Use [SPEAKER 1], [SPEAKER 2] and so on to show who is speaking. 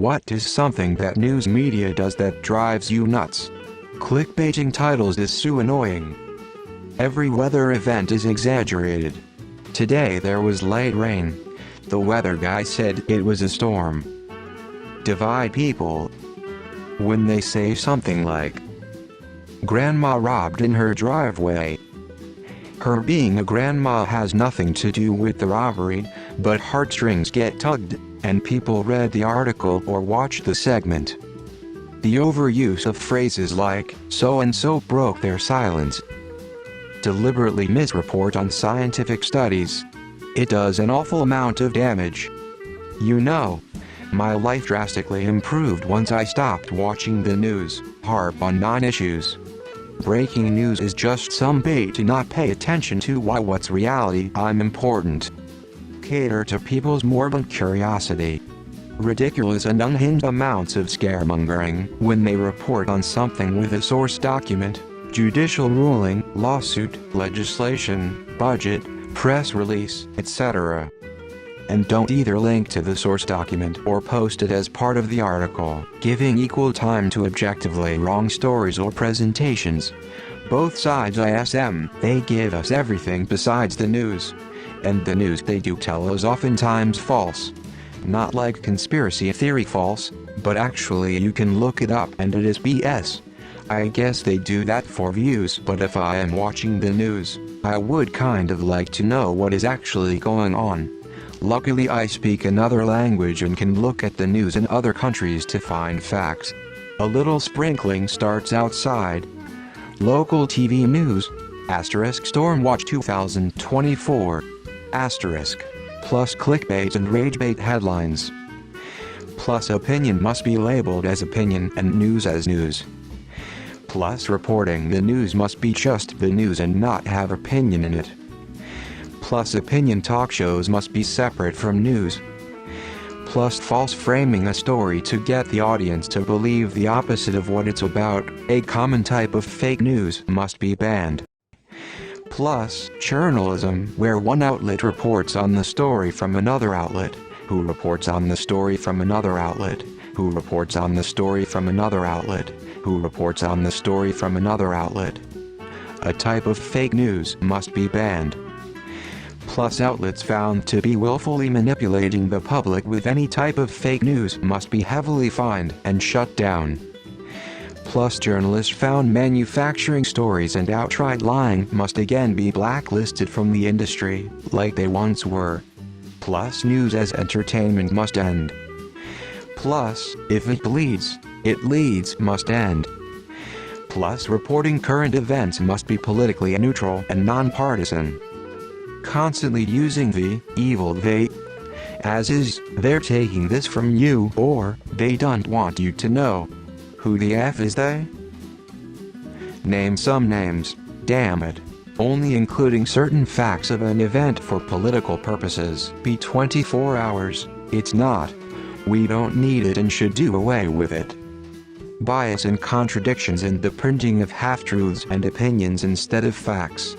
[SPEAKER 1] What is something that news media does that drives you nuts? Clickbaiting titles is so annoying. Every weather event is exaggerated. Today there was light rain. The weather guy said it was a storm. Divide people. When they say something like, "Grandma robbed in her driveway." Her being a grandma has nothing to do with the robbery, but heartstrings get tugged, and people read the article or watched the segment. The overuse of phrases like, "so-and-so broke their silence," deliberately misreport on scientific studies. It does an awful amount of damage. You know, my life drastically improved once I stopped watching the news, harp on non-issues. Breaking news is just some bait to not pay attention to what's reality. I'm important. Cater to people's morbid curiosity. Ridiculous and unhinged amounts of scaremongering when they report on something with a source document, judicial ruling, lawsuit, legislation, budget, press release, etc. And don't either link to the source document or post it as part of the article, giving equal time to objectively wrong stories or presentations. Both sides ISM, they give us everything besides the news. And the news they do tell is oftentimes false. Not like conspiracy theory false, but actually you can look it up and it is BS. I guess they do that for views, but if I am watching the news, I would kind of like to know what is actually going on. Luckily I speak another language and can look at the news in other countries to find facts. A little sprinkling starts outside. Local TV news, *Stormwatch 2024, plus clickbait and ragebait headlines. Plus opinion must be labeled as opinion and news as news. Plus reporting the news must be just the news and not have opinion in it. Plus opinion talk shows must be separate from news. Plus false framing a story to get the audience to believe the opposite of what it's about, a common type of fake news, must be banned. Plus journalism, where one outlet reports on the story from another outlet, who reports on the story from another outlet, who reports on the story from another outlet, who reports on the story from another outlet. A type of fake news must be banned. Plus outlets found to be willfully manipulating the public with any type of fake news must be heavily fined and shut down. Plus journalists found manufacturing stories and outright lying must again be blacklisted from the industry, like they once were. Plus news as entertainment must end. Plus, if it bleeds, it leads must end. Plus reporting current events must be politically neutral and nonpartisan. Constantly using the evil they, as is, they're taking this from you, or they don't want you to know. Who the F is they? Name some names, damn it. Only including certain facts of an event for political purposes. Be 24 hours, it's not. We don't need it and should do away with it. Bias and contradictions in the printing of half-truths and opinions instead of facts.